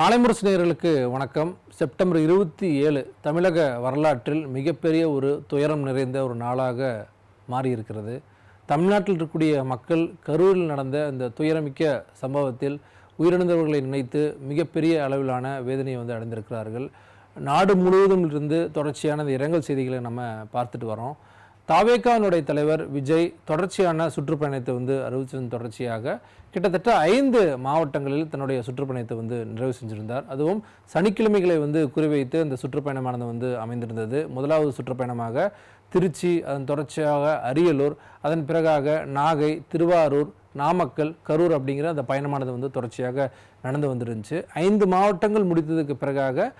மாலைமுரசு நேயர்களுக்கு வணக்கம். செப்டம்பர் 27 தமிழக வரலாற்றில் மிகப்பெரிய ஒரு துயரம் நிறைந்த ஒரு நாளாக மாறியிருக்கிறது. தமிழ்நாட்டில் இருக்கக்கூடிய மக்கள் கரூரில் நடந்த இந்த துயரமிக்க சம்பவத்தில் உயிரிழந்தவர்களை நினைத்து மிகப்பெரிய அளவிலான வேதனையை அடைந்திருக்கிறார்கள். நாடு முழுவதும் இருந்து தொடர்ச்சியான இந்த இரங்கல் செய்திகளை நம்ம பார்த்துட்டு வரோம். தாவேகாவினுடைய தலைவர் விஜய் தொடர்ச்சியான சுற்றுப்பயணத்தை அறிவிச்சதன் தொடர்ச்சியாக கிட்டத்தட்ட 5 மாவட்டங்களில் தன்னுடைய சுற்றுப்பயணத்தை நிறைவு செஞ்சிருந்தார். அதுவும் சனிக்கிழமைகளை குறிவைத்து அந்த சுற்றுப்பயணமானது அமைந்திருந்தது. முதலாவது சுற்றுப்பயணமாக திருச்சி, அதன் தொடர்ச்சியாக அரியலூர், அதன் பிறகாக நாகை, திருவாரூர், நாமக்கல், கரூர் அப்படிங்கிற அந்த பயணமானது தொடர்ச்சியாக நடந்து வந்துருந்துச்சு. 5 மாவட்டங்கள் முடித்ததுக்கு பிறகாக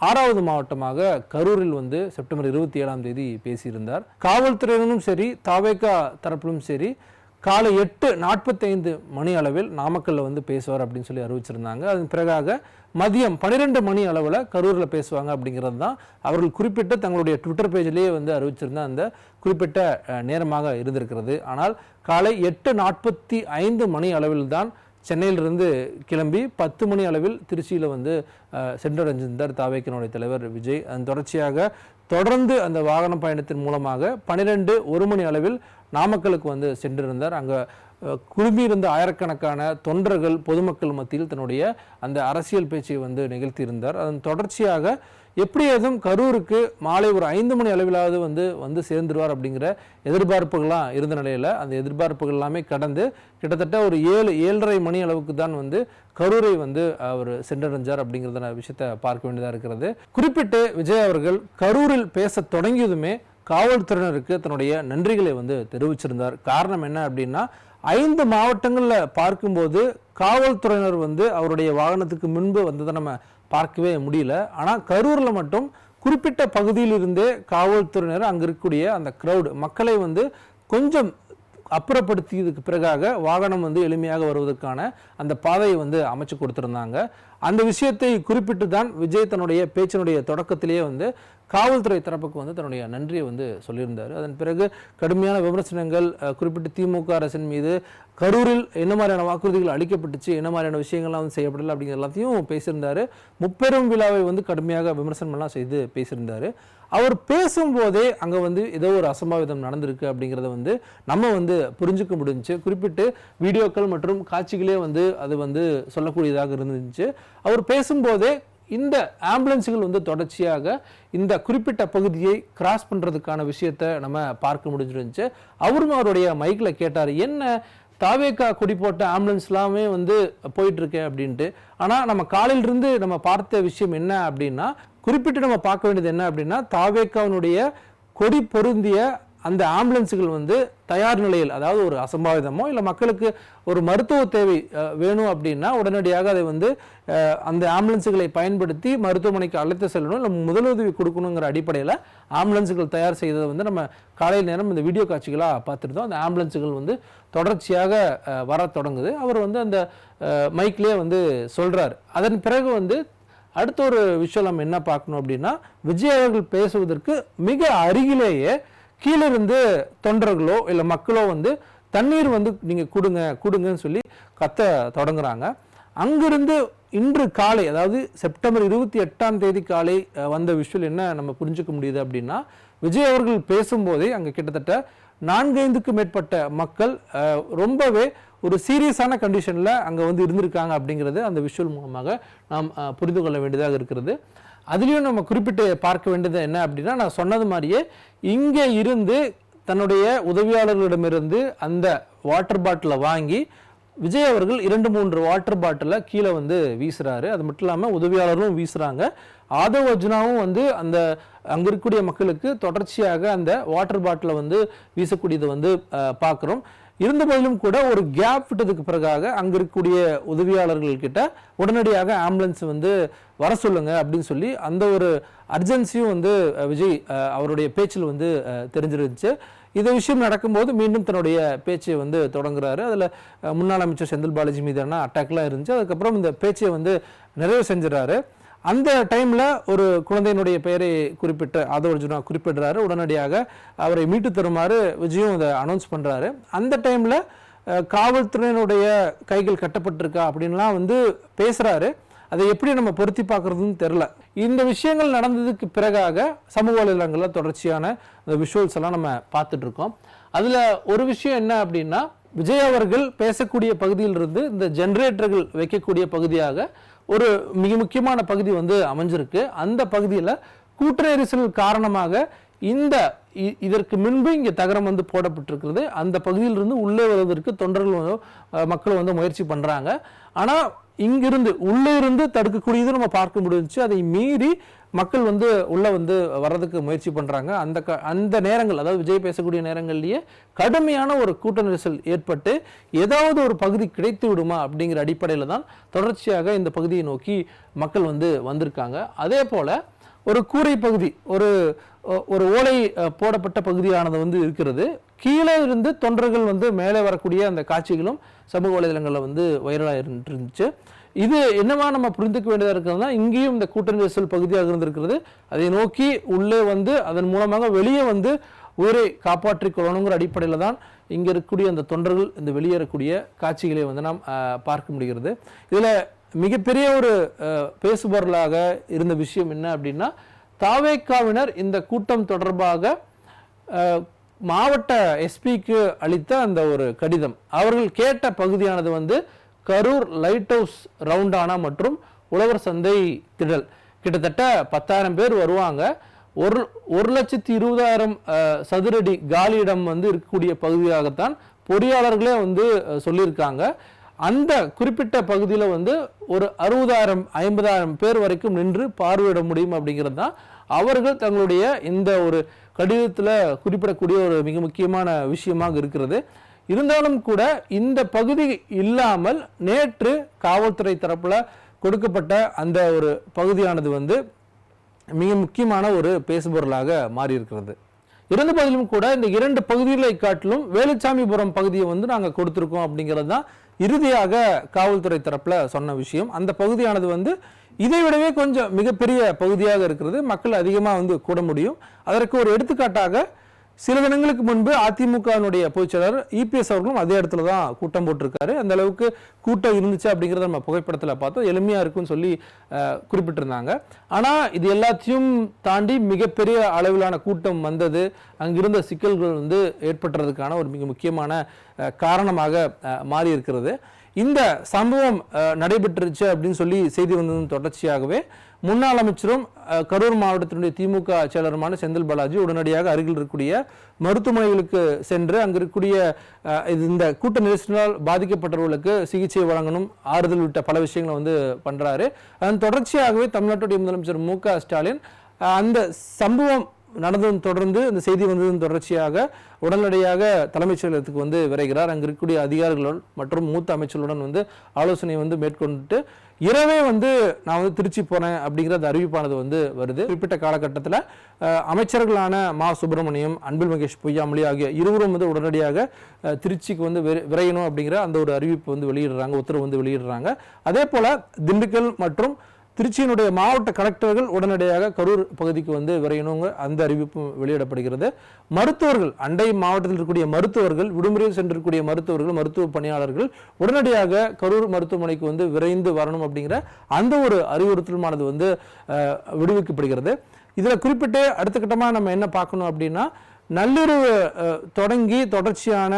6வது மாவட்டமாக கரூரில் செப்டம்பர் 27 பேசியிருந்தார். காவல்துறையினரும் சரி, தாவேகா தரப்பிலும் சரி, காலை 8:45 மணி அளவில் நாமக்கல்ல பேசுவார் அப்படின்னு சொல்லி அறிவிச்சிருந்தாங்க. அதன் பிறகாக மதியம் 12 மணி அளவில் கரூரில் பேசுவாங்க அப்படிங்கிறது தான் அவர்கள் குறிப்பிட்ட தங்களுடைய ட்விட்டர் பேஜிலேயே அறிவிச்சிருந்த அந்த குறிப்பிட்ட நேரமாக இருந்திருக்கிறது. ஆனால் காலை 8:45 மணி அளவில் தான் சென்னையிலிருந்து கிளம்பி 10 மணி அளவில் திருச்சியில் சென்றடைஞ்சிருந்தார் தாவேகாவினுடைய தலைவர் விஜய். அதன் தொடர்ச்சியாக தொடர்ந்து அந்த வாகன பயணத்தின் மூலமாக 12:01 மணி அளவில் நாமக்கலுக்கு சென்றிருந்தார். அங்கே குழுமியிருந்த ஆயிரக்கணக்கான தொண்டர்கள் பொதுமக்கள் மத்தியில் தன்னுடைய அந்த அரசியல் பேச்சை நிகழ்த்தியிருந்தார். அதன் தொடர்ச்சியாக எப்படி ஏதும் கரூருக்கு மாலை ஒரு 5 மணி அளவிலாவது சேர்ந்துருவார் அப்படிங்கிற எதிர்பார்ப்புகள்லாம் இருந்த நிலையில் அந்த எதிர்பார்ப்புகள் எல்லாமே கடந்து கிட்டத்தட்ட ஒரு 7:30 மணி அளவுக்கு தான் கரூரை அவர் சென்றடைஞ்சார் அப்படிங்கிறத விஷயத்தை பார்க்க வேண்டியதாக இருக்கிறது. குறிப்பிட்டு விஜய் அவர்கள் கரூரில் பேச தொடங்கியதுமே காவல்துறையினருக்கு தன்னுடைய நன்றிகளை தெரிவிச்சிருந்தார். காரணம் என்ன அப்படின்னா, 5 மாவட்டங்களில் பார்க்கும்போது காவல்துறையினர் அவருடைய வாகனத்துக்கு முன்பு வந்ததை நம்ம பார்க்கவே முடியல. ஆனால் கரூரில் மட்டும் குறிப்பிட்ட பகுதியில் இருந்தே காவல்துறையினர் அங்கே இருக்கக்கூடிய அந்த க்ரௌடு மக்களை கொஞ்சம் அப்புறப்படுத்தியதுக்கு பிறகாக வாகனம் எளிமையாக வருவதற்கான அந்த பாதையை அமைச்சு கொடுத்துருந்தாங்க. அந்த விஷயத்தை குறிப்பிட்டு தான் விஜய் தன்னுடைய பேச்சினுடைய தொடக்கத்திலேயே காவல்துறை தரப்புக்கு தன்னுடைய நன்றியை சொல்லியிருந்தார். அதன் பிறகு கடுமையான விமர்சனங்கள் குறிப்பிட்டு திமுக அரசின் மீது கரூரில் என்ன மாதிரியான வாக்குறுதிகள் அளிக்கப்பட்டுச்சு, என்ன மாதிரியான விஷயங்கள்லாம் செய்யப்படலை அப்படிங்கிற எல்லாத்தையும் பேசியிருந்தார். முப்பெரும் விழாவை கடுமையாக விமர்சனம்லாம் செய்து பேசியிருந்தார். அவர் பேசும்போதே அங்கே ஏதோ ஒரு அசம்பாவிதம் நடந்திருக்கு அப்படிங்கிறத நம்ம புரிஞ்சுக்க முடிஞ்சிச்சு. குறிப்பிட்டு வீடியோக்கள் மற்றும் காட்சிகளே அது சொல்லக்கூடியதாக இருந்துச்சு. அவர் பேசும்போதே இந்த ஆம்புலன்ஸுகள் தொடர்ச்சியாக இந்த குறிப்பிட்ட பகுதியை கிராஸ் பண்ணுறதுக்கான விஷயத்தை நம்ம பார்க்க முடிஞ்சிருந்துச்சு. அவரும் அவருடைய மைக்கில் கேட்டார், என்ன தாவேகா கொடி போட்ட ஆம்புலன்ஸ் எல்லாமே போயிட்டு இருக்கேன் அப்படின்ட்டு. ஆனால் நம்ம காலையிலிருந்து நம்ம பார்த்த விஷயம் என்ன அப்படின்னா, குறிப்பிட்டு நம்ம பார்க்க வேண்டியது என்ன அப்படின்னா, தாவேகாவினுடைய கொடி பொருந்திய அந்த ஆம்புலன்ஸுகள் தயார் நிலையில், அதாவது ஒரு அசம்பாவிதமோ இல்லை மக்களுக்கு ஒரு மருத்துவ தேவை வேணும் அப்படின்னா உடனடியாக அதை அந்த ஆம்புலன்ஸுகளை பயன்படுத்தி மருத்துவமனைக்கு அழைத்து செல்லணும், இல்லை முதலுதவி கொடுக்கணுங்கிற அடிப்படையில் ஆம்புலன்ஸுகள் தயார் செய்ததை நம்ம காலை நேரம் இந்த வீடியோ காட்சிகளாக பார்த்துருந்தோம். அந்த ஆம்புலன்ஸுகள் தொடர்ச்சியாக வர தொடங்குது. அவர் அந்த மைக்லேயே சொல்கிறார். அதன் பிறகு அடுத்த ஒரு விஷயம் நம்ம என்ன பார்க்கணும் அப்படின்னா, விஜய் அவர்கள் பேசுவதற்கு மிக அருகிலேயே கீழிருந்து தொண்டர்களோ இல்லை மக்களோ தண்ணீர் நீங்கள் கொடுங்கன்னு சொல்லி கத்த தொடங்குறாங்க. அங்கிருந்து இன்று காலை, அதாவது செப்டம்பர் 28 காலை வந்த விஷயம் என்ன நம்ம புரிஞ்சுக்க முடியுது அப்படின்னா, விஜய் அவர்கள் பேசும்போதே அங்கே கிட்டத்தட்ட 4-5க்கும் மேற்பட்ட மக்கள் ரொம்பவே ஒரு சீரியஸான கண்டிஷனில் அங்கே இருந்திருக்காங்க அப்படிங்கிறது அந்த விஷுவல் மூலமாக நாம் புரிந்து கொள்ள வேண்டியதாக இருக்கிறது. அதுலேயும் நம்ம குறிப்பிட்டு பார்க்க வேண்டியது என்ன அப்படின்னா, நான் சொன்னது மாதிரியே இங்கே இருந்து தன்னுடைய உதவியாளர்களிடமிருந்து அந்த வாட்டர் பாட்டிலை வாங்கி விஜய் அவர்கள் 2-3 வாட்டர் பாட்டிலை கீழே வீசுறாரு. அது மட்டும் இல்லாமல் உதவியாளரும் வீசுகிறாங்க. ஆதவ் அர்ஜுனாவும் அந்த அங்கே இருக்கக்கூடிய மக்களுக்கு தொடர்ச்சியாக அந்த வாட்டர் பாட்டிலை வீசக்கூடியதை பார்க்குறோம். இருந்த போதிலும் கூட ஒரு கேப் விட்டதுக்கு பிறகாக அங்கே இருக்கக்கூடிய உதவியாளர்கள் கிட்ட உடனடியாக ஆம்புலன்ஸ் வர சொல்லுங்க அப்படின்னு சொல்லி அந்த ஒரு அர்ஜென்சியும் விஜய் அவருடைய பேச்சில் தெரிஞ்சிருந்துச்சு. இந்த விஷயம் நடக்கும்போது மீண்டும் தன்னுடைய பேச்சை தொடங்குறாரு. அதில் முன்னாள் அமைச்சர் செந்தில் பாலாஜி மீதான அட்டாக்லாம் இருந்துச்சு. அதுக்கப்புறம் இந்த பேச்சை நிறைவு செஞ்சிடறாரு. அந்த டைமில் ஒரு குழந்தையினுடைய பெயரை குறிப்பிட்ட ஆதவ் அர்ஜுனா குறிப்பிடுறாரு. உடனடியாக அவரை மீட்டு தருமாறு விஜயும் அதை அனௌன்ஸ் பண்ணுறாரு. அந்த டைமில் காவல்துறையினுடைய கைகள் கட்டப்பட்டிருக்கா அப்படின்லாம் பேசுகிறாரு. அதை எப்படி நம்ம பொருத்தி பார்க்குறதுன்னு தெரில. இந்த விஷயங்கள் நடந்ததுக்கு பிறகாக சமூக வலைதளங்களில் தொடர்ச்சியான அந்த விஷுவல்ஸ் எல்லாம் நம்ம பார்த்துட்டு இருக்கோம். அதில் ஒரு விஷயம் என்ன அப்படின்னா, விஜய் அவர்கள் பேசக்கூடிய பகுதியிலிருந்து இந்த ஜெனரேட்டர்கள் வைக்கக்கூடிய பகுதியாக ஒரு மிக முக்கியமான பகுதி வந்து அமைஞ்சிருக்கு. அந்த பகுதியில் கூட்ட நெரிசல் காரணமாக இதற்கு முன்பு இங்கே தகரம் வந்து போடப்பட்டிருக்கிறது. அந்த பகுதியிலிருந்து உள்ளே வருவதற்கு தொண்டர்கள் மக்கள் வந்து முயற்சி பண்ணுறாங்க. ஆனால் இங்கிருந்து உள்ளே இருந்து தடுக்கக்கூடியது நம்ம பார்க்க முடிஞ்சிச்சு. அதை மீறி மக்கள் வந்து உள்ள வந்து வர்றதுக்கு முயற்சி பண்றாங்க. அந்த நேரங்கள், அதாவது விஜய் பேசக்கூடிய நேரங்கள்லயே கடுமையான ஒரு கூட்ட நெரிசல் ஏற்பட்டு ஏதாவது ஒரு பகுதி கிடைத்து விடுமா அப்படிங்கிற அடிப்படையில் தான் தொடர்ச்சியாக இந்த பகுதியை நோக்கி மக்கள் வந்து வந்திருக்காங்க. அதே போல ஒரு கூரை பகுதி, ஒரு ஓலை போடப்பட்ட பகுதியானது வந்து இருக்கிறது. கீழே இருந்து தொண்டர்கள் வந்து மேலே வரக்கூடிய அந்த காட்சிகளும் சமூக வலைதளங்களில் வந்து வைரலாக இருந்துச்சு. இது என்னவா நம்ம புரிந்துக்க வேண்டியதாக இருக்கிறதுனா, இங்கேயும் இந்த கூட்ட நெரிசல் பகுதியாக இருந்திருக்கிறது. அதை நோக்கி உள்ளே வந்து அதன் மூலமாக வெளியே வந்து உயிரை காப்பாற்றிக் கொள்ளணுங்கிற அடிப்படையில் தான் இங்கே இருக்கக்கூடிய அந்த தொண்டர்கள் இந்த வெளியேறக்கூடிய காட்சிகளை வந்து நாம் பார்க்க முடிகிறது. இதில் மிகப்பெரிய ஒரு பேசுபொருளாக இருந்த விஷயம் என்ன அப்படின்னா, தாவேக்காவினர் இந்த கூட்டம் தொடர்பாக மாவட்ட எஸ்பிக்கு அளித்த அந்த ஒரு கடிதம், அவர்கள் கேட்ட பகுதியானது வந்து கரூர் லைட் ஹவுஸ் ரவுண்டானா மற்றும் உழவர் சந்தை திடல். கிட்டத்தட்ட 10,000 பேர் வருவாங்க. 1,20,000 சதுரடி காலியிடம் வந்து இருக்கக்கூடிய பகுதியாகத்தான் பொறியாளர்களே வந்து சொல்லியிருக்காங்க. அந்த குறிப்பிட்ட பகுதியில் வந்து ஒரு 60,000 50,000 பேர் வரைக்கும் நின்று பார்வையிட முடியும் அப்படிங்கிறது தான் அவர்கள் தங்களுடைய இந்த ஒரு கடிதத்தில் குறிப்பிடக்கூடிய ஒரு மிக முக்கியமான விஷயமாக இருக்கிறது. இருந்தாலும் கூட இந்த பகுதி இல்லாமல் நேற்று காவல்துறை தரப்பில் கொடுக்கப்பட்ட அந்த ஒரு பகுதியானது வந்து மிக முக்கியமான ஒரு பேசுபொருளாக மாறியிருக்கிறது. இருந்த போதிலும் கூட இந்த 2 பகுதிகளை காட்டிலும் வேலுச்சாமிபுரம் பகுதியை வந்து நாங்கள் கொடுத்துருக்கோம் அப்படிங்கிறது தான் இறுதியாக காவல்துறை தரப்பில் சொன்ன விஷயம். அந்த பகுதியானது வந்து இதை விடவே கொஞ்சம் மிகப்பெரிய பகுதியாக இருக்கிறது. மக்கள் அதிகமாக வந்து கூட முடியும். அதற்கு ஒரு எடுத்துக்காட்டாக சில தினங்களுக்கு முன்பு அதிமுகவினுடைய பொதுச்செயலாளர் இபிஎஸ் அவர்களும் அதே இடத்துல தான் கூட்டம் போட்டிருக்காரு. அந்த அளவுக்கு கூட்டம் இருந்துச்சு அப்படிங்கிறத நம்ம புகைப்படத்தில் பார்த்தோம். எளிமையாக இருக்குன்னு சொல்லி குறிப்பிட்டிருந்தாங்க. ஆனால் இது எல்லாத்தையும் தாண்டி மிகப்பெரிய அளவிலான கூட்டம் வந்தது, அங்கிருந்த சிக்கல்கள் வந்து ஏற்பட்டுறதுக்கான ஒரு மிக முக்கியமான காரணமாக மாறி இருக்கிறது. இந்த சம்பவம் நடைபெற்றுச்சு அப்படின்னு சொல்லி செய்தி வந்ததன் தொடர்ச்சியாகவே முன்னாள் அமைச்சரும் கரூர் மாவட்டத்தினுடைய திமுக செயலருமான செந்தில் பாலாஜி உடனடியாக அருகில் இருக்கக்கூடிய மருத்துவமனைகளுக்கு சென்று அங்கு இருக்கக்கூடிய இந்த கூட்ட நெரிசலால் பாதிக்கப்பட்டவர்களுக்கு சிகிச்சை வழங்கணும், ஆறுதல் உள்ளிட்ட பல விஷயங்களை வந்து பண்றாரு. அதன் தொடர்ச்சியாகவே தமிழ்நாட்டுடைய முதலமைச்சர் மு.க. ஸ்டாலின் அந்த சம்பவம் நடந்ததும் தொடர்ந்து இந்த செய்தி வந்ததும் தொடர்ச்சியாக உடனடியாக தலைமைச் செயலகத்துக்கு வந்து விரைகிறார். அங்கு இருக்கக்கூடிய அதிகாரிகளுடன் மற்றும் மூத்த அமைச்சர்களுடன் வந்து ஆலோசனை வந்து மேற்கொண்டுட்டு இரவே வந்து நான் வந்து திருச்சி போறேன் அப்படிங்கிற அறிவிப்பானது வந்து வருது. குறிப்பிட்ட காலகட்டத்தில் அமைச்சர்களான மா சுப்பிரமணியம், அன்பில் மகேஷ் பொய்யாமொழி ஆகிய இருவரும் வந்து உடனடியாக திருச்சிக்கு வந்து விரையணும் அப்படிங்கிற அந்த ஒரு அறிவிப்பு வந்து வெளியிடுறாங்க, உத்தரவு வந்து வெளியிடுறாங்க. அதே போல திண்டுக்கல் மற்றும் திருச்சியினுடைய மாவட்ட கலெக்டர்கள் உடனடியாக கரூர் பகுதிக்கு வந்து விரையணுங்க அந்த அறிவிப்பு வெளியிடப்படுகிறது. மருத்துவர்கள், அண்டை மாவட்டத்தில் இருக்கக்கூடிய மருத்துவர்கள், விடுமுறையில் சென்றிருக்கக்கூடிய மருத்துவர்கள், மருத்துவ பணியாளர்கள் உடனடியாக கரூர் மருத்துவமனைக்கு வந்து விரைந்து வரணும் அப்படிங்கிற அந்த ஒரு அறிவுறுத்தலுமானது வந்து விடுவிக்கப்படுகிறது. இதில் குறிப்பிட்டு அடுத்த கட்டமாக நம்ம என்ன பார்க்கணும் அப்படின்னா, நள்ளிரவு தொடங்கி தொடர்ச்சியான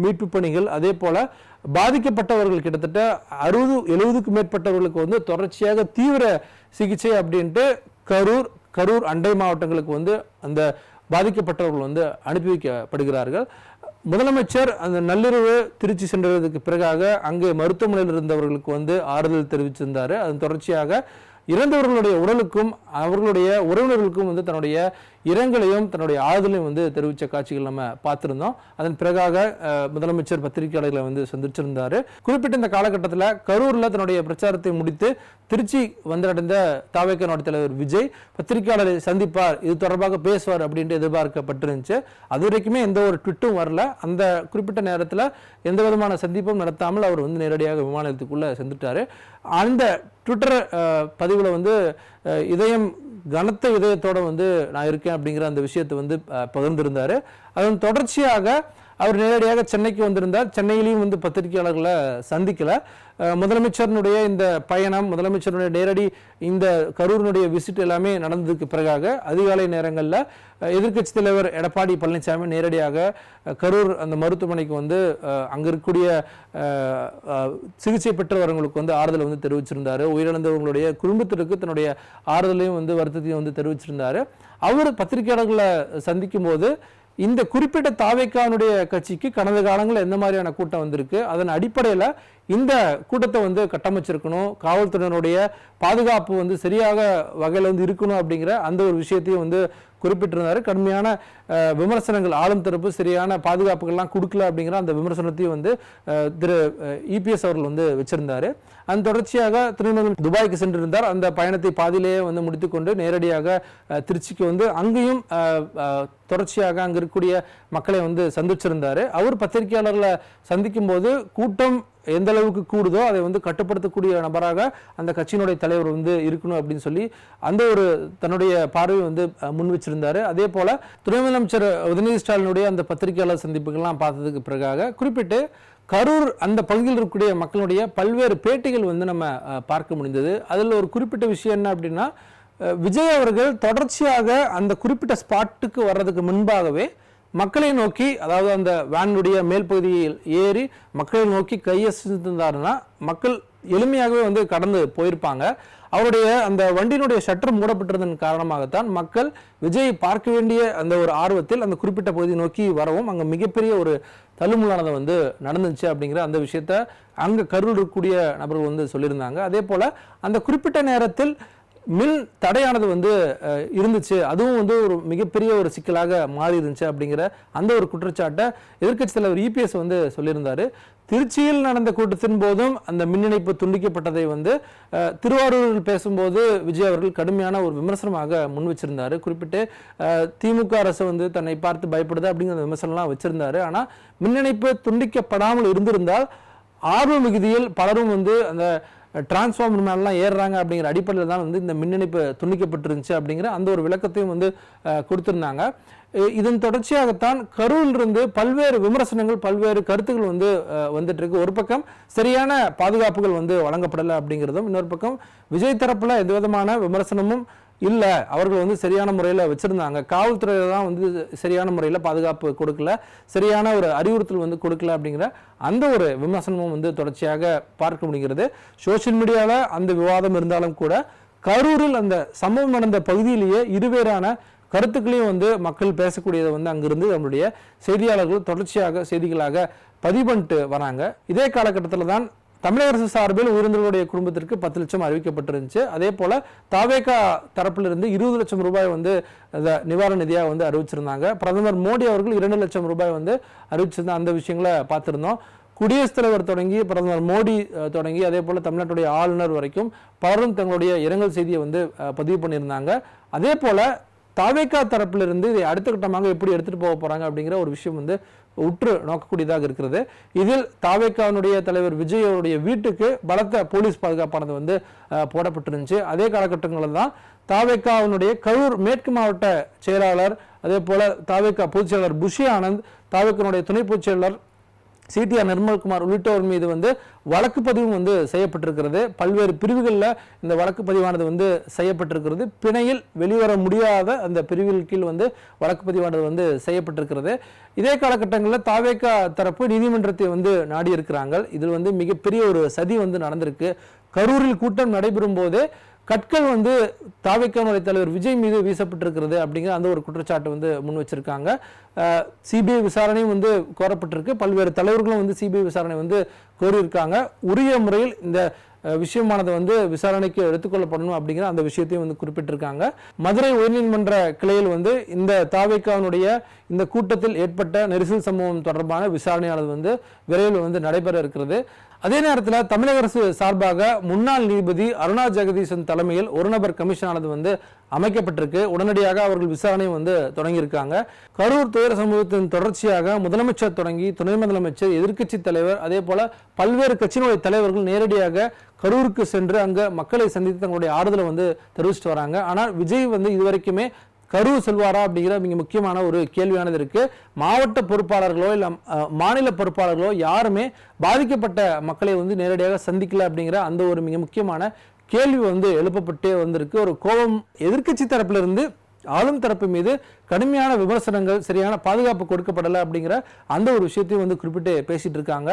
மீட்பு பணிகள், அதே போல பாதிக்கப்பட்டவர்கள் கிட்டத்தட்ட 60-70க்கும் மேற்பட்டவர்களுக்கு வந்து தொடர்ச்சியாக தீவிர சிகிச்சை அப்படின்ட்டு கரூர் அண்டை மாவட்டங்களுக்கு வந்து அந்த பாதிக்கப்பட்டவர்கள் வந்து அனுப்பி வைக்கப்படுகிறார்கள். முதலமைச்சர் அந்த நள்ளிரவு திருச்சி சென்றதுக்கு பிறகாக அங்கே மருத்துவமனையில் இருந்தவர்களுக்கு வந்து ஆறுதல் தெரிவிச்சிருந்தாரு. அதன் தொடர்ச்சியாக இறந்தவர்களுடைய உடலுக்கும் அவர்களுடைய உறவினர்களுக்கும் வந்து தன்னுடைய இரங்கலையும் தன்னுடைய ஆறுதலையும் வந்து தெரிவித்த காட்சிகள் நம்ம பார்த்துருந்தோம். அதன் பிறகாக முதலமைச்சர் பத்திரிகையாளர்களை வந்து சந்திச்சிருந்தாரு. குறிப்பிட்ட இந்த காலகட்டத்தில் கரூரில் தன்னுடைய பிரச்சாரத்தை முடித்து திருச்சி வந்தடைந்த தாவேக நாடு தலைவர் விஜய் பத்திரிகையாளரை சந்திப்பார், இது தொடர்பாக பேசுவார் அப்படின்ட்டு எதிர்பார்க்கப்பட்டிருந்துச்சு. அது வரைக்குமே எந்த ஒரு ட்விட்டும் வரல. அந்த குறிப்பிட்ட நேரத்தில் எந்த விதமான சந்திப்பும் நடத்தாமல் அவர் வந்து நேரடியாக விமான நிலையத்துக்குள்ள சென்றுட்டாரு. அந்த ட்விட்டர் பதிவில் வந்து கனத்த இதயத்தோட வந்து நான் இருக்கேன் அப்படிங்கிற அந்த விஷயத்தை வந்து பகிர்ந்திருந்தாரு. அதன் தொடர்ச்சியாக அவர் நேரடியாக சென்னைக்கு வந்திருந்தார். சென்னையிலையும் வந்து பத்திரிகையாளர்களை சந்திக்கல. முதலமைச்சருடைய இந்த பயணம், முதலமைச்சருடைய நேரடி இந்த கரூரினுடைய விசிட் எல்லாமே நடந்ததுக்கு பிறகாக அதிகாலை நேரங்களில் எதிர்க்கட்சி தலைவர் எடப்பாடி பழனிசாமி நேரடியாக கரூர் அந்த மருத்துவமனைக்கு வந்து அங்கே இருக்கக்கூடிய சிகிச்சை பெற்றவர்களுக்கு வந்து ஆறுதல் வந்து தெரிவிச்சிருந்தார். உயிரிழந்தவர்களுடைய குடும்பத்திற்கு தன்னுடைய ஆறுதலையும் வந்து வருத்தத்தையும் வந்து தெரிவிச்சிருந்தார். அவர் பத்திரிகையாளர்களை சந்திக்கும் போது இந்த குறிப்பிட்ட தாவேக்கானுடைய கட்சிக்கு கடந்த காலங்களில் எந்த மாதிரியான கூட்டம் வந்திருக்கு, அதன் அடிப்படையில் இந்த கூட்டத்தை வந்து கட்டமைச்சிருக்கணும், காவல்துறையினுடைய பாதுகாப்பு வந்து சரியாக வகையில் வந்து இருக்கணும் அப்படிங்கிற அந்த ஒரு விஷயத்தையும் வந்து குறிப்பிட்டிருந்தாரு. கடுமையான விமர்சனங்கள், ஆளும் தரப்பு சரியான பாதுகாப்புகள்லாம் கொடுக்கல அப்படிங்கிற அந்த விமர்சனத்தையும் வந்து திரு இபிஎஸ் அவர்கள் வந்து வச்சிருந்தாரு. அந்த தொடர்ச்சியாக திருநெல்வேலி துபாய்க்கு சென்றிருந்தார். அந்த பயணத்தை பாதியிலேயே வந்து முடித்துக்கொண்டு நேரடியாக திருச்சிக்கு வந்து அங்கேயும் தொடர்ச்சியாக அங்கே இருக்கக்கூடிய மக்களை வந்து சந்திச்சிருந்தாரு. அவர் பத்திரிகையாளர்களை சந்திக்கும் போது கூட்டம் எந்த அளவுக்கு கூடுதோ அதை வந்து கட்டுப்படுத்தக்கூடிய நபராக அந்த கட்சியினுடைய தலைவர் வந்து இருக்கணும் அப்படின்னு சொல்லி அந்த ஒரு தன்னுடைய பார்வையை வந்து முன் வச்சிருந்தாரு. அதே போல துணை முதலமைச்சர் உதயநிதி ஸ்டாலினுடைய அந்த பத்திரிகையாளர் சந்திப்புகள்லாம் பார்த்ததுக்கு பிறகாக குறிப்பிட்டு கரூர் அந்த பகுதியில் இருக்கக்கூடிய மக்களுடைய பல்வேறு பேட்டிகள் வந்து நம்ம பார்க்க முடிந்தது. அதில் ஒரு குறிப்பிட்ட விஷயம் என்ன அப்படின்னா, விஜய் அவர்கள் தொடர்ச்சியாக அந்த குறிப்பிட்ட ஸ்பாட்டுக்கு வர்றதுக்கு முன்பாகவே மக்களை நோக்கி, அதாவது அந்த வேனுடைய மேல் பகுதியில் ஏறி மக்களை நோக்கி கையசிருந்தாருன்னா மக்கள் எளிமையாகவே வந்து கடந்து போயிருப்பாங்க. அவருடைய அந்த வண்டியினுடைய ஷட்டர் மூடப்பட்டிருந்ததன் காரணமாகத்தான் மக்கள் விஜய் பார்க்க வேண்டிய அந்த ஒரு ஆர்வத்தில் அந்த குறிப்பிட்ட பகுதியை நோக்கி வரவும் அங்கே மிகப்பெரிய ஒரு தள்ளுமுள்ளானதை வந்து நடந்துச்சு அப்படிங்கிற அந்த விஷயத்த அங்கே கரூர் இருக்கக்கூடிய நபர்கள் வந்து சொல்லியிருந்தாங்க. அதே போல் அந்த குறிப்பிட்ட நேரத்தில் மின் தடையானது வந்து இருந்துச்சு, அதுவும் வந்து ஒரு மிகப்பெரிய ஒரு சிக்கலாக மாறி இருந்துச்சு அப்படிங்கிற அந்த ஒரு குற்றச்சாட்டை எதிர்க்கட்சி தலைவர் இபிஎஸ் வந்து சொல்லியிருந்தாரு. திருச்சியில் நடந்த கூட்டத்தின் போதும் அந்த மின் இணைப்பு துண்டிக்கப்பட்டதை வந்து திருவாரூரில் பேசும்போது விஜய் அவர்கள் கடுமையான ஒரு விமர்சனமாக முன் வச்சிருந்தாரு. குறிப்பிட்டு திமுக அரசு வந்து தன்னை பார்த்து பயப்படுது அப்படிங்கிற விமர்சனம்லாம் வச்சிருந்தாரு. ஆனால் மின் இணைப்பு துண்டிக்கப்படாமல் இருந்திருந்தால் ஆர்வ மிகுதியில் பலரும் வந்து அந்த டிரான்ஸ்ஃபார்மர் மேலாம் ஏறுறாங்க அப்படிங்கிற அடிப்படையில் தான் வந்து இந்த மின் இணைப்பு துண்டிக்கப்பட்டிருந்துச்சு அப்படிங்கிற அந்த ஒரு விளக்கத்தையும் வந்து கொடுத்திருந்தாங்க. இதன் தொடர்ச்சியாகத்தான் கரூரிலிருந்து பல்வேறு விமர்சனங்கள், பல்வேறு கருத்துக்கள் வந்து வந்துட்டு இருக்கு. ஒரு பக்கம் சரியான பாதுகாப்புகள் வந்து வழங்கப்படலை அப்படிங்கிறதும், இன்னொரு பக்கம் விஜய் தரப்புல எந்த விதமான விமர்சனமும் இல்லை, அவர்கள் வந்து சரியான முறையில் வச்சுருந்தாங்க, காவல்துறையில் தான் வந்து சரியான முறையில் பாதுகாப்பு கொடுக்கல, சரியான ஒரு அறிவுறுத்தல் வந்து கொடுக்கல அப்படிங்கிற அந்த ஒரு விமர்சனமும் வந்து தொடர்ச்சியாக பார்க்க முடிகிறது. சோசியல் மீடியாவில் அந்த விவாதம் இருந்தாலும் கூட கரூரில் அந்த சம்பவம் நடந்த பகுதியிலேயே இருவேறான கருத்துக்களையும் வந்து மக்கள் பேசக்கூடியதை வந்து அங்கிருந்து நம்முடைய செய்தியாளர்கள் தொடர்ச்சியாக செய்திகளாக பதிவு பண்ணிட்டு வராங்க. இதே காலகட்டத்தில் தான் தமிழக அரசு சார்பில் உயிரிழந்தவர்களுடைய குடும்பத்திற்கு 10 லட்சம் அறிவிக்கப்பட்டிருந்துச்சு. அதே போல தாவேகா தரப்பிலிருந்து 20 லட்சம் ரூபாய் வந்து நிவாரண நிதியாக வந்து அறிவிச்சிருந்தாங்க. பிரதமர் மோடி அவர்கள் 2 லட்சம் ரூபாய் வந்து அறிவிச்சிருந்த அந்த விஷயங்களை பார்த்திருந்தோம். குடியரசுத் தலைவர் தொடங்கி பிரதமர் மோடி தொடங்கி அதே போல தமிழ்நாட்டுடைய ஆளுநர் வரைக்கும் பலரும் தங்களுடைய இரங்கல் செய்தியை வந்து பதிவு பண்ணியிருந்தாங்க. அதே போல தாவேகா தரப்பிலிருந்து இதை அடுத்த கட்டமாக எப்படி எடுத்துட்டு போக போறாங்க அப்படிங்கிற ஒரு விஷயம் வந்து உற்று நோக்கக்கூடியதாக இருக்கிறது. இதில் தாவேகாவுடைய தலைவர் விஜய் அவருடைய வீட்டுக்கு பலத்த போலீஸ் பாதுகாப்பானது வந்து போடப்பட்டிருந்துச்சு. அதே காலகட்டங்களில் தான் தாவேகாவுடைய கரூர் மேற்கு மாவட்ட செயலாளர், அதே போல தாவேகா பொதுச் செயலாளர் புஷி ஆனந்த், தாவேகாவுடைய துணை பொதுச் செயலாளர் சிடிஆர் நிர்மல்குமார் உள்ளிட்டோர் மீது வந்து வழக்கு பதிவும் வந்து செய்யப்பட்டிருக்கிறது. பல்வேறு பிரிவுகளில் இந்த வழக்கு பதிவானது வந்து செய்யப்பட்டிருக்கிறது. பிணையில் வெளிவர முடியாத அந்த பிரிவில் கீழ் வந்து வழக்கு பதிவானது வந்து செய்யப்பட்டிருக்கிறது. இதே காலகட்டங்களில் தாவேகா தரப்பு நீதிமன்றத்தை வந்து நாடி இருக்கிறாங்க. இதில் வந்து மிகப்பெரிய ஒரு சதி வந்து நடந்திருக்கு. கரூரில் கூட்டம் நடைபெறும் போது கற்கள் வந்து தாவேகாவுடைய தலைவர் விஜய் மீது வீசப்பட்டிருக்கிறது அப்படிங்கிற அந்த ஒரு குற்றச்சாட்டு வந்து முன் வச்சிருக்காங்க. சிபிஐ விசாரணையும் வந்து கோரப்பட்டிருக்கு. பல்வேறு தலைவர்களும் வந்து சிபிஐ விசாரணை வந்து கோரியிருக்காங்க. உரிய முறையில் இந்த விஷயமானது வந்து விசாரணைக்கு எடுத்துக்கொள்ளப்படணும் அப்படிங்கிற அந்த விஷயத்தையும் வந்து குறிப்பிட்டிருக்காங்க. மதுரை உயர்நீதிமன்ற கிளையில் வந்து இந்த தாவேகாவுடைய இந்த கூட்டத்தில் ஏற்பட்ட நெரிசல் சம்பவம் தொடர்பான விசாரணையானது வந்து விரைவில் வந்து நடைபெற இருக்கிறது. அதே நேரத்தில் தமிழக அரசு சார்பாக முன்னாள் நீதிபதி அருணா ஜெகதீசன் தலைமையில் ஒரு நபர் கமிஷனானது வந்து அமைக்கப்பட்டிருக்கு. உடனடியாக அவர்கள் விசாரணை வந்து தொடங்கியிருக்காங்க. கரூர் துயர சம்பவத்தின் தொடர்ச்சியாக முதலமைச்சர் தொடங்கி துணை முதலமைச்சர், எதிர்க்கட்சி தலைவர், அதே போல பல்வேறு கட்சியினுடைய தலைவர்கள் நேரடியாக கரூருக்கு சென்று அங்க மக்களை சந்தித்து தங்களுடைய ஆறுதலை வந்து தெரிவிச்சுட்டு வராங்க. ஆனால் விஜய் வந்து இதுவரைக்குமே கரூர் செல்வாரா அப்படிங்கிற மிக முக்கியமான ஒரு கேள்வியானது இருக்கு. மாவட்ட பொறுப்பாளர்களோ இல்லை மாநில பொறுப்பாளர்களோ யாருமே பாதிக்கப்பட்ட மக்களை வந்து நேரடியாக சந்திக்கல அப்படிங்கிற அந்த ஒரு மிக முக்கியமான கேள்வி வந்து எழுப்பப்பட்டே வந்திருக்கு. ஒரு கோபம் எதிர்க்கட்சி தரப்புல இருந்து ஆளும் தரப்பு மீது கடுமையான விமர்சனங்கள், சரியான பாதுகாப்பு கொடுக்கப்படலை அப்படிங்கிற அந்த ஒரு விஷயத்தையும் வந்து குறிப்பிட்டு பேசிட்டு இருக்காங்க.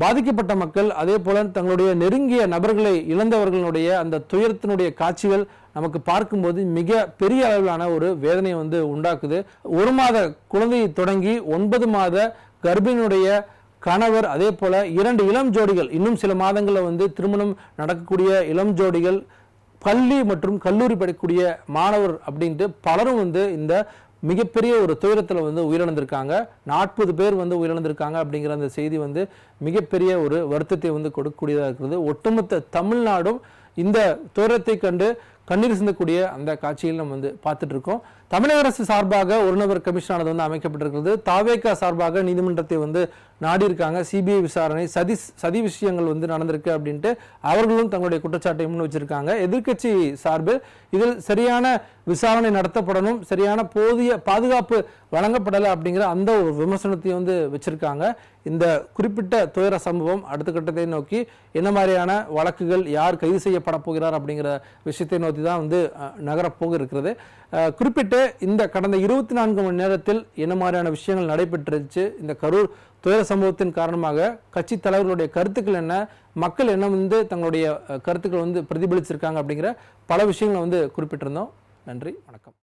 பாதிக்கப்பட்ட மக்கள் அதே போல தங்களுடைய நெருங்கிய நபர்களை இழந்தவர்களுடைய அந்த துயரத்தினுடைய காட்சிகள் நமக்கு பார்க்கும்போது மிக பெரிய அளவிலான ஒரு வேதனையை வந்து உண்டாக்குது. 1 மாத குழந்தையை தொடங்கி 9 மாத கர்ப்பிணியுடைய கணவர், அதே போல 2 இளம் ஜோடிகள், இன்னும் சில மாதங்களில் வந்து திருமணம் நடக்கக்கூடிய இளம் ஜோடிகள், பள்ளி மற்றும் கல்லூரி படிக்கக்கூடிய மாணவர் அப்படின்ட்டு பலரும் வந்து இந்த மிகப்பெரிய ஒரு துயரத்தில் வந்து உயிரிழந்திருக்காங்க. 40 பேர் வந்து உயிரிழந்திருக்காங்க அப்படிங்கிற அந்த செய்தி வந்து மிகப்பெரிய ஒரு வருத்தத்தை வந்து கொடுக்கக்கூடியதாக இருக்கிறது. ஒட்டுமொத்த தமிழ்நாடும் இந்த துயரத்தை கண்டு கண்ணீர் சிந்தக்கூடிய அந்த காட்சியில் நம்ம வந்து பார்த்துட்டு இருக்கோம். தமிழக அரசு சார்பாக ஒரு நபர் கமிஷனானது வந்து அமைக்கப்பட்டிருக்கிறது. தாவேகா சார்பாக நீதிமன்றத்தை வந்து நாடி இருக்காங்க. சிபிஐ விசாரணை, சதி விஷயங்கள் வந்து நடந்திருக்கு அப்படின்ட்டு அவர்களும் தங்களுடைய குற்றச்சாட்டை முன் வச்சிருக்காங்க. எதிர்க்கட்சி சார்பில் இதில் சரியான விசாரணை நடத்தப்படணும், சரியான போதிய பாதுகாப்பு வழங்கப்படலை அப்படிங்கிற அந்த ஒரு விமர்சனத்தையும் வந்து வச்சிருக்காங்க. இந்த குறிப்பிட்ட துயர சம்பவம் அடுத்த கட்டத்தை நோக்கி என்ன மாதிரியான வழக்குகள், யார் கைது செய்யப்பட போகிறார் அப்படிங்கிற விஷயத்தை நோக்கி தான் வந்து நகரப்போக இருக்கிறது. குறிப்பிட்டு இந்த கடந்த 24 மணி நேரத்தில் என்ன மாதிரியான விஷயங்கள் நடைபெற்றுச்சு, இந்த கரூர் துயர சம்பவத்தின் காரணமாக கட்சி தலைவர்களுடைய கருத்துக்கள் என்ன, மக்கள் என்ன வந்து தங்களுடைய கருத்துக்கள் வந்து பிரதிபலிச்சிருக்காங்க அப்படிங்கிற பல விஷயங்களை வந்து குறிப்பிட்டிருந்தோம். நன்றி, வணக்கம்.